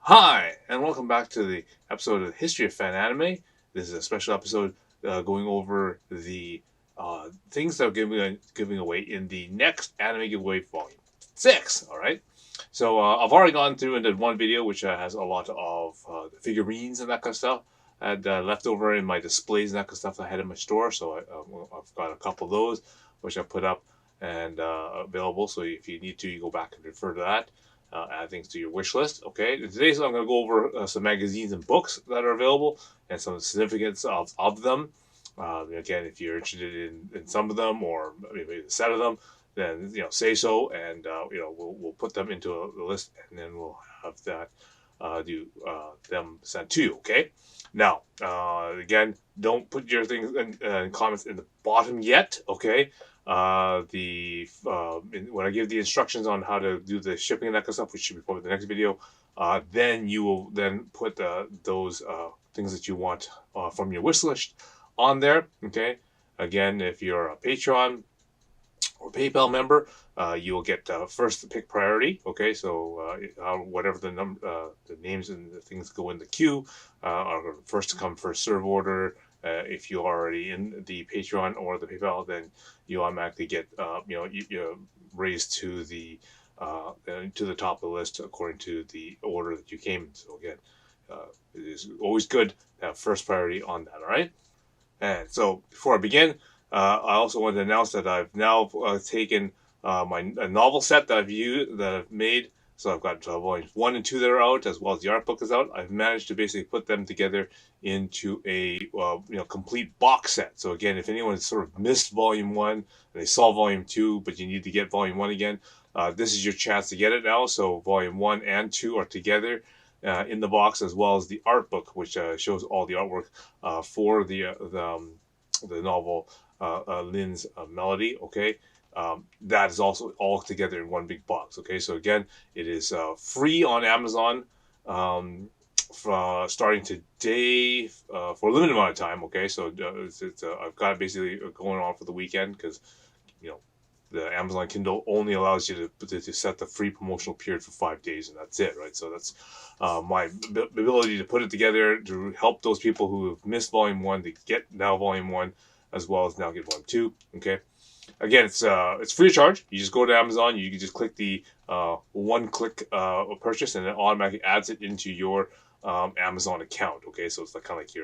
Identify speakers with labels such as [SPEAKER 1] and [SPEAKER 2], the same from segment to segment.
[SPEAKER 1] Hi, and welcome back to the episode of the History of Fan Anime. This is a special episode going over the things that are giving away in the next anime giveaway volume 6. All right. So I've already gone through and did one video which has a lot of figurines and that kind of stuff. I had left over in my displays and that kind of stuff I had in my store. So I've got a couple of those which I put up and available. So if you need to, you go back and refer to that, add things to your wish list. Okay, today so I'm going to go over some magazines and books that are available and some significance of them. Again, if you're interested in some of them or maybe a set of them, then say so, and we'll put them into a list, and then we'll have that do them sent to you. Okay. Now, again, don't put your things in comments in the bottom yet. Okay. When I give the instructions on how to do the shipping and that kind of stuff, which should be probably the next video, then you will then put those things that you want from your wish list on there. Okay. Again, if you're a Patreon or PayPal member, you will get first pick priority. Okay, so whatever the names and the things go in the queue are first come first serve order. If you're already in the Patreon or the PayPal, then you automatically get raised to the top of the list according to the order that you came in. So again, it is always good to have first priority on that. All right. And so before I begin, I also want to announce that I've now taken my novel set that I've made. So I've got volumes 1 and 2 that are out, as well as the art book is out. I've managed to basically put them together into a complete box set. So again, if anyone sort of missed volume 1 and they saw volume 2, but you need to get volume 1 again, this is your chance to get it now. So volume 1 and 2 are together in the box, as well as the art book, which shows all the artwork for the novel Lynn's Melody. Okay, that is also all together in one big box. Okay, so again, it is free on Amazon starting today for a limited amount of time. Okay, so I've got it basically going on for the weekend because you know the Amazon Kindle only allows you to set the free promotional period for 5 days, and that's it, right? So that's my ability to put it together to help those people who have missed volume 1 to get now volume 1, as well as now get volume 2. Okay. Again, it's free of charge. You just go to Amazon. You can just click the one-click purchase, and it automatically adds it into your Amazon account. Okay, so it's like kind of like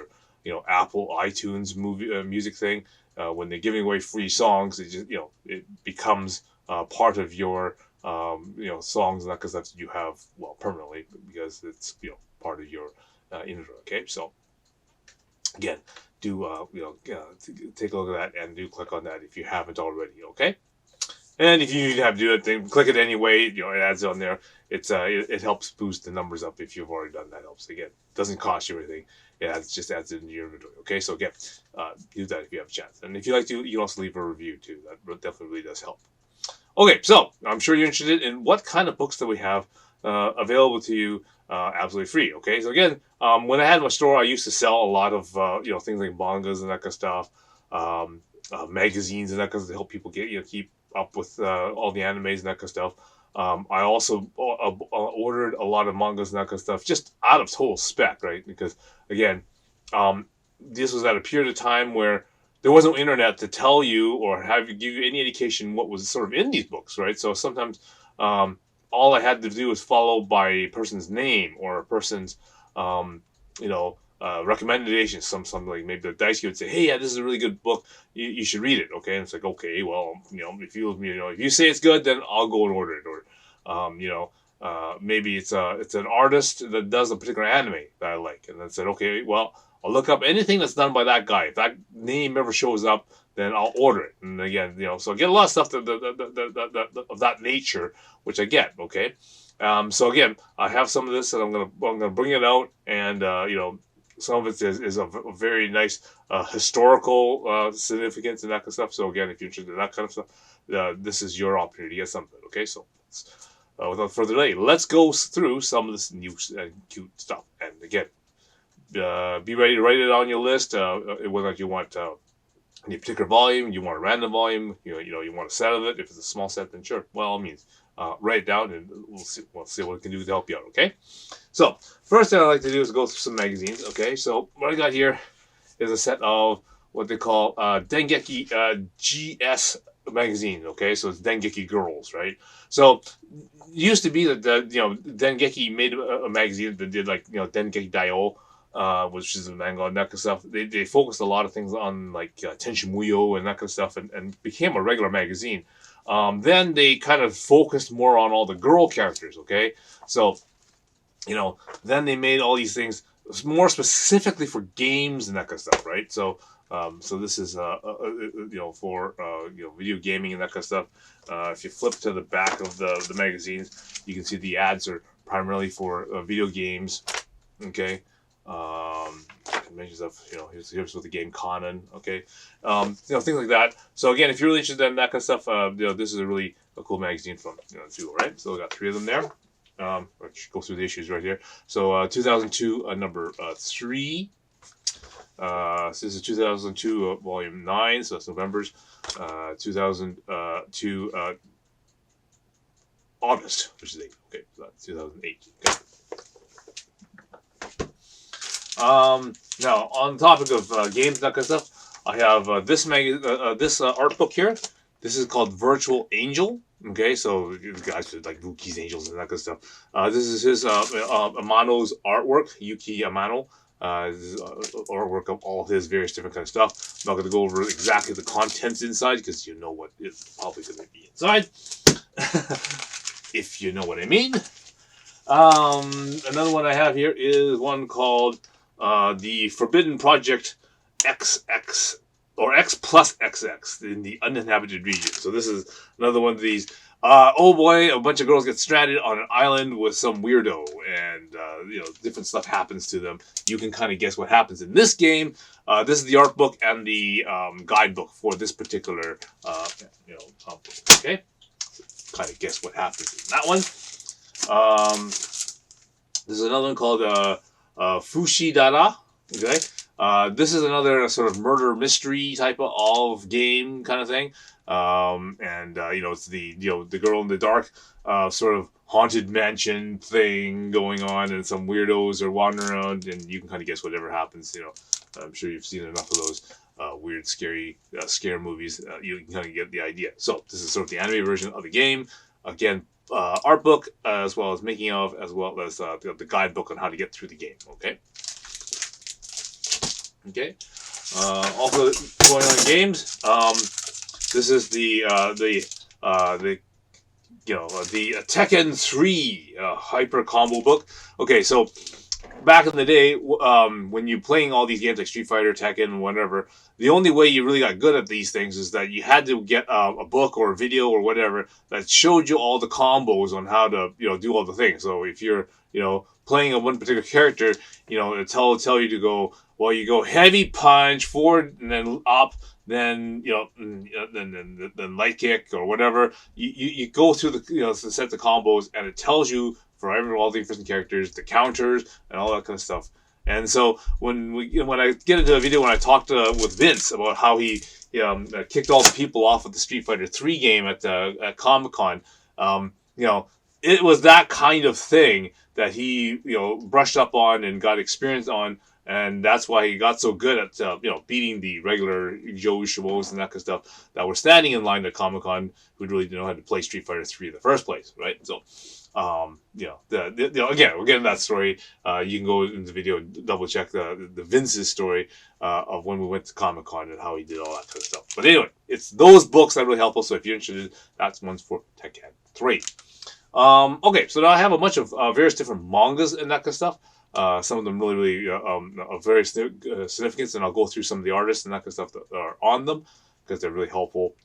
[SPEAKER 1] your Apple iTunes music thing. When they're giving away free songs, it just it becomes part of your songs and that kind of stuff that you have permanently, because it's part of your inventory. Okay, so again, do take a look at that and do click on that if you haven't already. Okay. And if you have to do it, then click it anyway. It adds on there. It helps boost the numbers up if you've already done that. Helps again. It doesn't cost you anything. Just adds it into your inventory. Okay, so again, do that if you have a chance. And if you like to, you can also leave a review too. That definitely does help. Okay, so I'm sure you're interested in what kind of books that we have available to you absolutely free. Okay, so again, when I had my store, I used to sell a lot of things like mangas and that kind of stuff, magazines and that kind of stuff to help people get keep up with all the animes and that kind of stuff. I also ordered a lot of mangas and that kind of stuff just out of total spec, right? Because again, this was at a period of time where there was no internet to tell you or have you give you any indication what was sort of in these books, right? So sometimes all I had to do was follow by a person's name or a person's recommendations. Something like maybe the Daisuke would say, "Hey, yeah, this is a really good book. You should read it." Okay, and it's like, okay, well, if you say it's good, then I'll go and order it. Or maybe it's an artist that does a particular anime that I like, and then said, okay, well, I'll look up anything that's done by that guy. If that name ever shows up, then I'll order it. And again, so I get a lot of stuff of that nature, which I get. Okay, so again, I have some of this, and I'm gonna bring it out, and some of it is a very nice historical significance and that kind of stuff. So again, if you're interested in that kind of stuff, this is your opportunity to get some of it. Okay, so without further delay, let's go through some of this new and cute stuff. And again, be ready to write it on your list. Whether you want any particular volume, you want a random volume, you want a set of it. If it's a small set, then sure, by all means, write it down, and we'll see what we can do to help you out. Okay. So first thing I like to do is go through some magazines. Okay. So what I got here is a set of what they call Dengeki GS magazine. Okay, so it's Dengeki Girls, right? So it used to be that Dengeki made a magazine that did like Dengeki Daio, which is a manga and that kind of stuff. They focused a lot of things on like Tenshi Muyo and that kind of stuff, and became a regular magazine. Then they kind of focused more on all the girl characters. Okay, so then they made all these things more specifically for games and that kind of stuff, right? So this is for video gaming and that kind of stuff. If you flip to the back of the magazines, you can see the ads are primarily for video games. Okay, mention stuff. Here's with the game Conan. Okay, things like that. So again, if you're really interested in that kind of stuff, this is a cool magazine from Juul, right? So we got 3 of them there. Let's go through the issues right here. So 2002 number 3. So this is 2002 volume 9. So that's November's. 2002 August, which is 8. Okay, so that's 2008. Okay. Now on the topic of games and that kind of stuff, I have this art book here. This is called Virtual Angel. Okay, so you guys like Buki's Angels and that kind of stuff. This is his Amano's artwork, Yuki Amano. This is artwork of all his various different kind of stuff. I'm not going to go over exactly the contents inside because you know what is probably going to be inside. If you know what I mean. Another one I have here is one called the Forbidden Project XX. Or X plus XX in the uninhabited region. So this is another one of these. Oh boy, a bunch of girls get stranded on an island with some weirdo, and different stuff happens to them. You can kind of guess what happens in this game. This is the art book and the guidebook for this particular book. Okay, so kind of guess what happens in that one. This is another one called Fushidara. Okay. This is another sort of murder mystery type of game kind of thing. It's the girl in the dark sort of haunted mansion thing going on, and some weirdos are wandering around, and you can kind of guess whatever happens. I'm sure you've seen enough of those weird, scary scare movies. You can kind of get the idea. So this is sort of the anime version of the game. Again, art book as well as making of, as well as the guidebook on how to get through the game. Okay. Okay. Also going on games. This is the Tekken 3 hyper combo book. Okay, so back in the day, when you're playing all these games like Street Fighter, Tekken, whatever, the only way you really got good at these things is that you had to get a book or a video or whatever that showed you all the combos on how to do all the things. So if you're playing a one particular character, it'll tell you to go. Well, you go heavy punch forward and then up, then then light kick or whatever. You go through the set the combos, and it tells you for all the different characters, the counters and all that kind of stuff. And so when I get into a video when I talked with Vince about how he kicked all the people off of the Street Fighter 3 game at Comic-Con, it was that kind of thing that he brushed up on and got experience on. And that's why he got so good at beating the regular Joe Schmoes and that kind of stuff that were standing in line at Comic-Con who really didn't know how to play Street Fighter 3 in the first place, right? So, again, we're getting that story. You can go in the video and double check the Vince's story of when we went to Comic-Con and how he did all that kind of stuff. But anyway, it's those books that really help us. So if you're interested, that's one's for Tekken 3. Okay, so now I have a bunch of various different mangas and that kind of stuff. Some of them really of very significance, and I'll go through some of the artists and that kind of stuff that are on them because they're really helpful.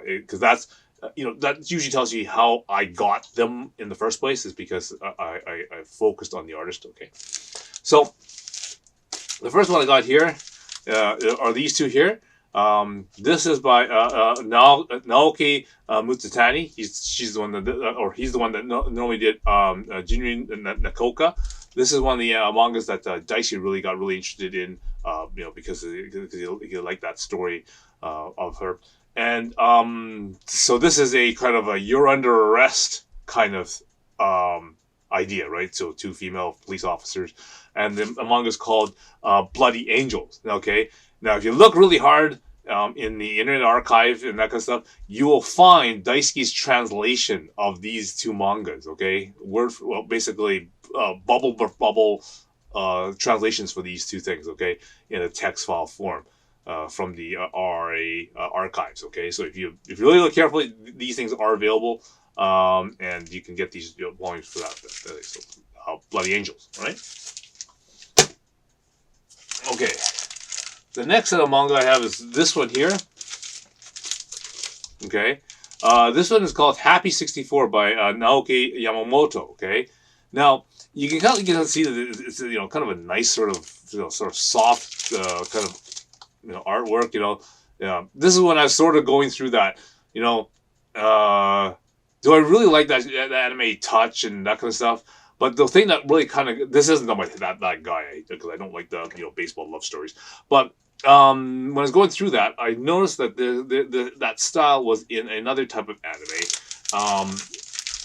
[SPEAKER 1] Because that's that usually tells you how I got them in the first place, is because I focused on the artist. Okay, so the first one I got here are these two here. This is by Naoki Mitsutani. He's the one that normally did Jinrin Nakoka. This is one of the mangas that Dicey really got interested in, because he liked that story of her. And so this is a kind of a you're under arrest kind of idea, right? So 2 female police officers, and the manga is called Bloody Angels. Okay, now if you look really hard in the Internet Archive and that kind of stuff, you will find Daisuke's translation of these 2 mangas. Okay, basically bubble for bubble translations for these 2 things. Okay, in a text file form. From the RA archives. Okay, so if you really look carefully, these things are available, and you can get these volumes for that. So, Bloody Angels, right? Okay, the next set of manga I have is this one here. Okay, this one is called Happy 64 by Naoki Yamamoto. Okay, now you can kind of see that it's kind of a nice sort of soft kind of artwork. This is when I was sort of going through that. Do I really like that anime touch and that kind of stuff? But the thing that really kind of, this isn't that guy, because I don't like the baseball love stories. But when I was going through that, I noticed that that style was in another type of anime,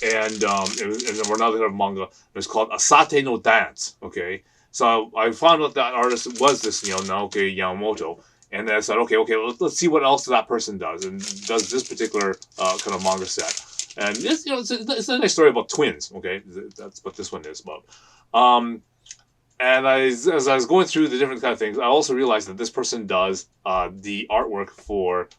[SPEAKER 1] and there were another type of manga. It was called Asate no Dance. Okay, so I found out that artist was this Naoki Yamamoto. And then I said, okay, let's see what else that person does, and does this particular kind of manga set. And it's a nice story about twins. Okay, that's what this one is about. And as I was going through the different kind of things, I also realized that this person does the artwork for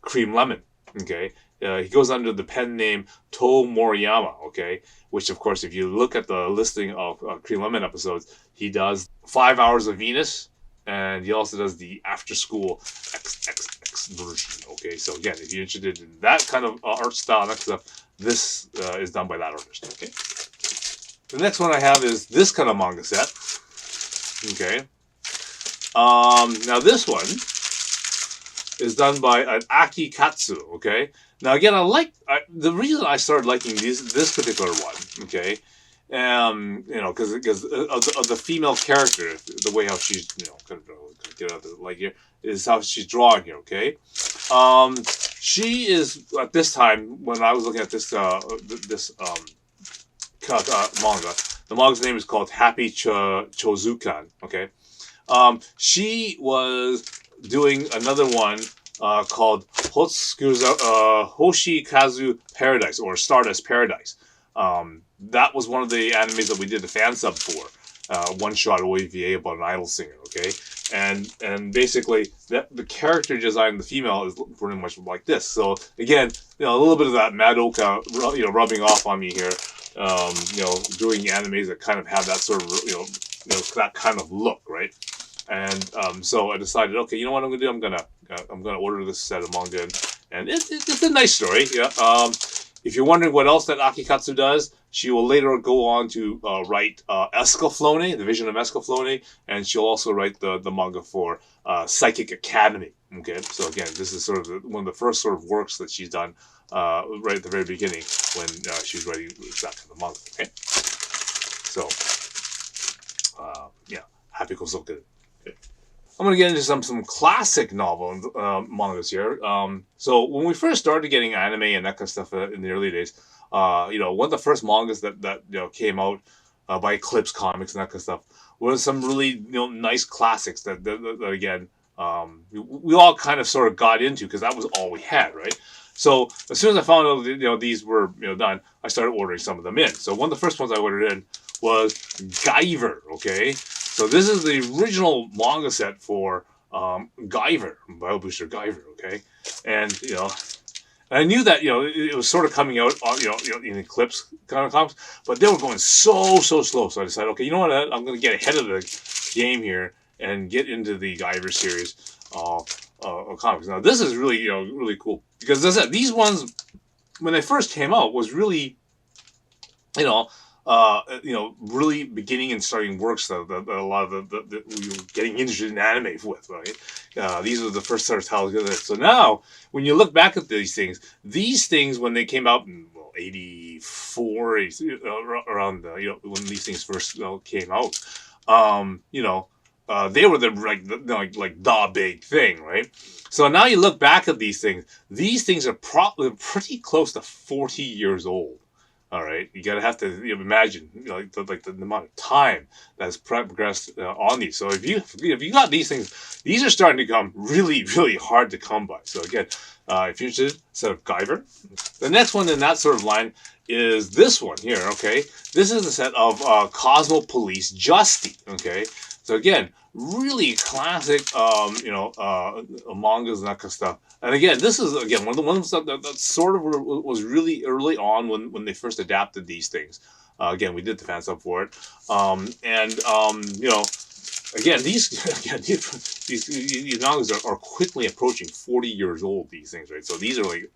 [SPEAKER 1] Cream Lemon. Okay, he goes under the pen name To Moriyama. Okay, which of course, if you look at the listing of Cream Lemon episodes, he does 5 Hours of Venus. And he also does the After School XXX version. Okay, so again, if you're interested in that kind of art style, that stuff, this is done by that artist. Okay. The next one I have is this kind of manga set. Okay. Now this one is done by Aki Katsu. Okay. Now again, the reason I started liking this particular one. Okay. Because of the female character, the way how she's, kind of get out the light here, is how she's drawing here. Okay, she is at this time when I was looking at this manga. The manga's name is called Happy Chozukan. Okay, she was doing another one called Hoshikazu Paradise or Stardust Paradise. That was one of the animes that we did a fan sub for, one-shot OAVA about an idol singer, okay? And basically, the character design of the female is pretty much like this. So, again, a little bit of that Madoka, rubbing off on me here, doing animes that kind of have that sort of, that kind of look, right? And so I decided, okay, you know what I'm going to do? I'm gonna order this set of manga, and it's a nice story, yeah. If you're wondering what else that Akikatsu does, she will later go on to write Escaflowne, The Vision of Escaflowne, and she'll also write the manga for Psychic Academy. Okay, so again, this is sort of one of the first sort of works that she's done right at the very beginning when she's writing that kind of manga. Okay, so yeah, Happy Kosoku. Okay. I'm going to get into some classic novel mangas here. So when we first started getting anime and that kind of stuff in the early days, one of the first mangas that came out by Eclipse Comics and that kind of stuff was some really nice classics that again we all kind of sort of got into because that was all we had, right? So as soon as I found out these were done, I started ordering some of them in. So one of the first ones I ordered in was Guyver. Okay. So this is the original manga set for Guyver, Bio Booster Guyver, okay? And, I knew that, it was sort of coming out, in Eclipse kind of comics, but they were going so slow. So I decided, okay, you know what, I'm going to get ahead of the game here and get into the Guyver series of comics. Now, this is really, really cool. Because as I said, these ones, when they first came out, was really, really beginning and starting works that a lot of the we were getting interested in anime with, right? These are the first sort of titles. So now, when you look back at these things when they came out in 84, around when these things first came out, they were the big thing, right? So now you look back at these things are probably pretty close to 40 years old. All right, you gotta have to imagine, like the amount of time that's progressed on these. So if you got these things, these are starting to become really really hard to come by. So again, if you're interested, set of Guyver. The next one in that sort of line is this one here. Okay, this is a set of Cosmo Police Justy. Okay, so again, really classic, mangas and that kind of stuff. And again, this is again one of the ones that sort of was really early on when they first adapted these things. Again, we did the fan sub for it, again these mangas are quickly approaching 40 years old. These things, right? So these are like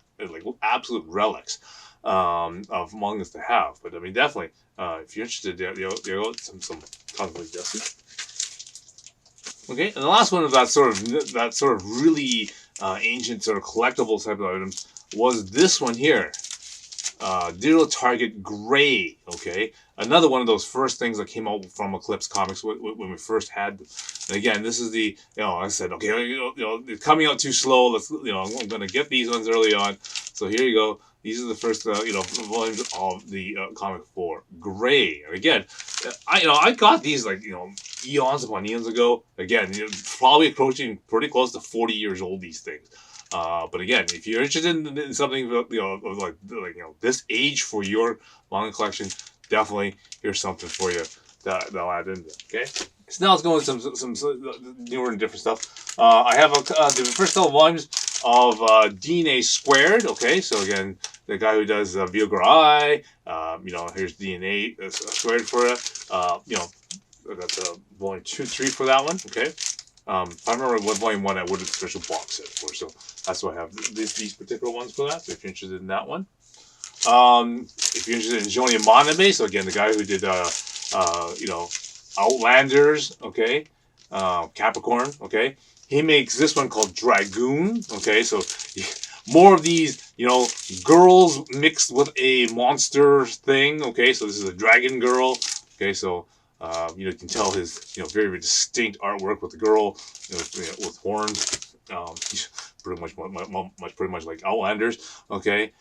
[SPEAKER 1] absolute relics of mangas to have. But I mean, definitely, if you're interested, there are some Cosmic Justice. Okay, and the last one of that sort of really ancient sort of collectible type of items was this one here, Digital Target Gray. Okay, another one of those first things that came out from Eclipse Comics when we first had them. And again, this is the I said, okay, it's coming out too slow. Let's I'm going to get these ones early on. So here you go. These are the first volumes of the comic for Gray. And again, I got these eons upon eons ago. Again, probably approaching pretty close to 40 years old. These things. But again, if you're interested in something of this age for your manga collection, definitely here's something for you that'll add in there. Okay. So now let's go into some newer and different stuff. I have the first couple volumes of DNA Squared. Okay, so again, the guy who does Biograi, here's DNA Squared for it. I got volume 2, 3 for that one. Okay. If I remember what volume 1 I would have special box set for, so that's why I have these particular ones for that. So if you're interested in that one, if you're interested in Joni Manabe, so again, the guy who did Outlanders, okay, Capricorn, okay, he makes this one called Dragoon. Okay, so more of these, girls mixed with a monster thing. Okay, so this is a dragon girl. Okay, so you can tell his very, very distinct artwork with the girl with horns, pretty much like Outlanders. Okay,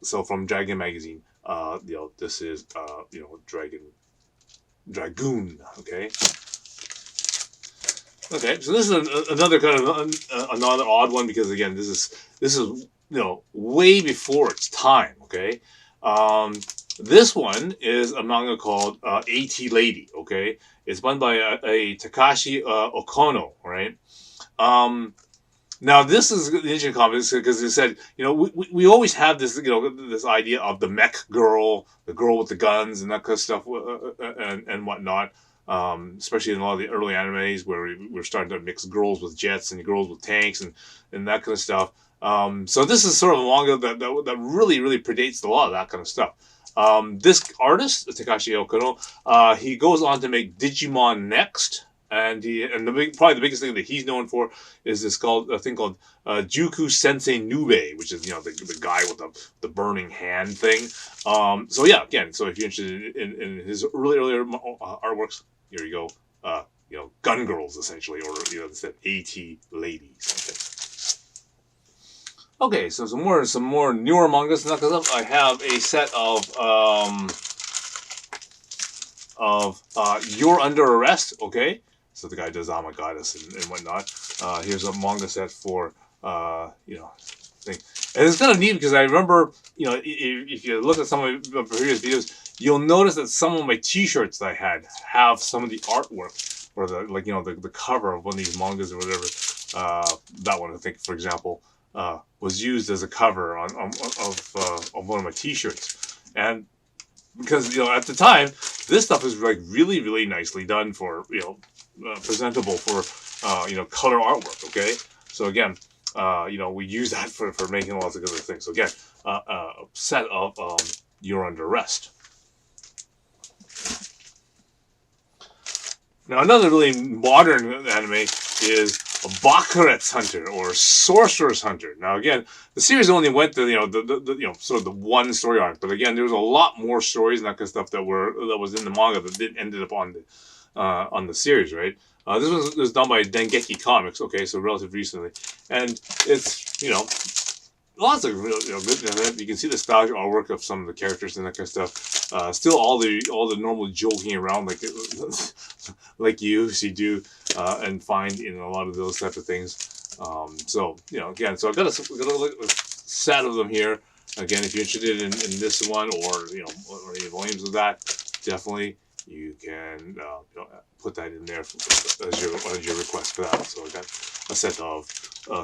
[SPEAKER 1] so from Dragon Magazine, this is Dragoon. Okay. Okay, so this is another kind of another odd one because again, this is way before its time. Okay, this one is a manga called AT Lady. Okay, it's done by a Takashi Okono. Right. Now this is an interesting comment because it said we always have this this idea of the mech girl, the girl with the guns and that kind of stuff and whatnot. Especially in a lot of the early animes where we're starting to mix girls with jets and girls with tanks and that kind of stuff. So this is sort of a manga that really, really predates a lot of that kind of stuff. This artist, Takashi Okono, he goes on to make Digimon Next. And probably the biggest thing that he's known for is this thing called Juku Sensei Nube, which is the guy with the burning hand thing. So yeah, again, so if you're interested in his earlier artworks, here you go. Gun girls essentially, or instead AT ladies. Okay, so some more newer mangas. I have a set of You're Under Arrest. Okay. So the guy does Goddess and whatnot. Here's a manga set for thing. And it's kind of neat because I remember, if you look at some of my previous videos, you'll notice that some of my T-shirts that I had have some of the artwork or the cover of one of these mangas or whatever. That one, I think, for example, was used as a cover on one of my T-shirts, and because at the time this stuff is really, really nicely done for presentable for color artwork. Okay, so again, we use that for making lots of other things. So again, a set of You're Under Arrest. Now another really modern anime is Bakuret's Hunter or Sorcerer's Hunter. Now again, the series only went to sort of the one story arc, but again, there was a lot more stories and that kind of stuff that was in the manga that ended up on the series, right? This was done by Dengeki Comics, okay, so relatively recently, and it's lots of real, good. You can see the stylish artwork of some of the characters and that kind of stuff. Still all the normal joking around like like you usually do and find in a lot of those type of things. So again, so I've got a set of them here. Again, if you're interested in this one or or any volumes of that, definitely you can put that in there as your request for that. So I got a set of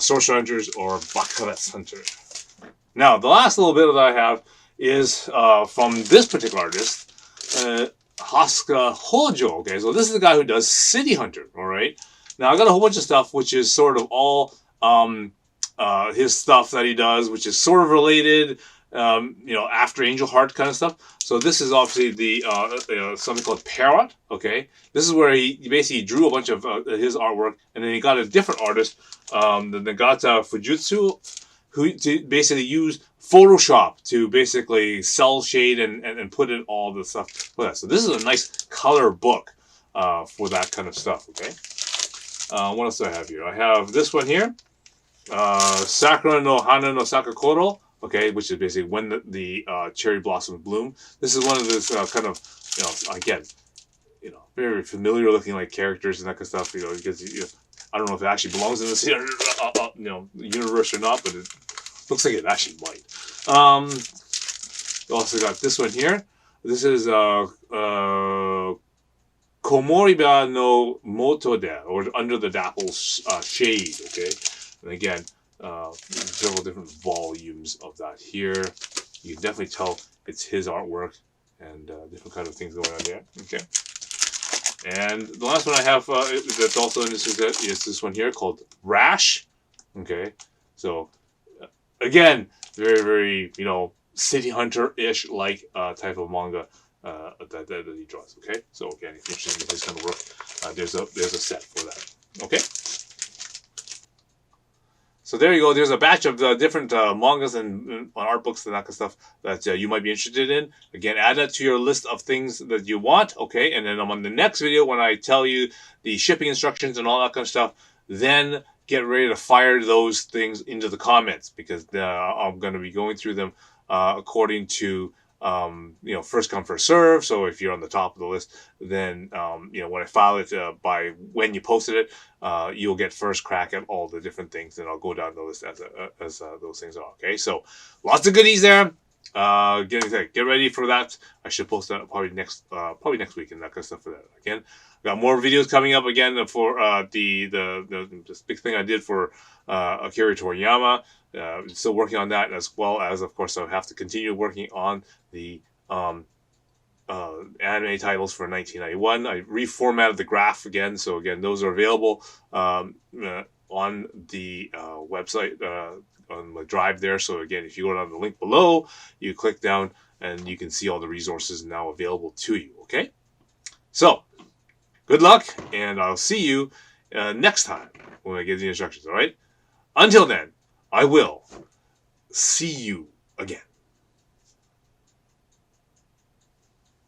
[SPEAKER 1] Sorcerer Hunters or Baccarat Hunter. Now, the last little bit that I have is from this particular artist, Haska Hojo. Okay, so this is the guy who does City Hunter. All right. Now, I got a whole bunch of stuff which is sort of all his stuff that he does, which is sort of related, after Angel Heart kind of stuff. So this is obviously the something called Parrot. Okay, this is where he basically drew a bunch of his artwork, and then he got a different artist, the Nagata Fujitsu, who to basically use Photoshop to basically cell shade and put in all the stuff for that. So this is a nice color book for that kind of stuff. Okay, what else do I have here? I have this one here. Sakura no Hana no Sakakoro, okay, which is basically when the cherry blossoms bloom. This is one of those kind of, again, very familiar looking like characters and that kind of stuff, because I don't know if it actually belongs in this universe or not, but it looks like it actually might. We also got this one here. This is Komoriba no Motode, or Under the Dapple's Shade, okay? And again, several different volumes of that here. You can definitely tell it's his artwork and different kind of things going on there. Okay. And the last one I have that's also in this is this one here called Rash. Okay. So again, very, very, City Hunter-ish like type of manga that he draws. Okay. So again, if you're interested in this kind of work, there's a set for that. Okay. So there you go. There's a batch of different mangas and art books and that kind of stuff that you might be interested in. Again, add that to your list of things that you want. Okay, and then on the next video, when I tell you the shipping instructions and all that kind of stuff, then get ready to fire those things into the comments, because I'm going to be going through them according to first come first serve. So if you're on the top of the list, then when I file it by when you posted it, you'll get first crack at all the different things, and I'll go down the list as those things are. Okay, so lots of goodies there. Get ready for that. I should post that probably next week and that kind of stuff for that. Again, got more videos coming up again for this big thing I did for Akira Toriyama. Still working on that, as well as, of course, I have to continue working on the anime titles for 1991. I reformatted the graph again, so again, those are available on the website, on the drive there. So again, if you go down the link below, you click down and you can see all the resources now available to you. Okay, so good luck, and I'll see you next time when I give the instructions. All right, until then, I will see you again.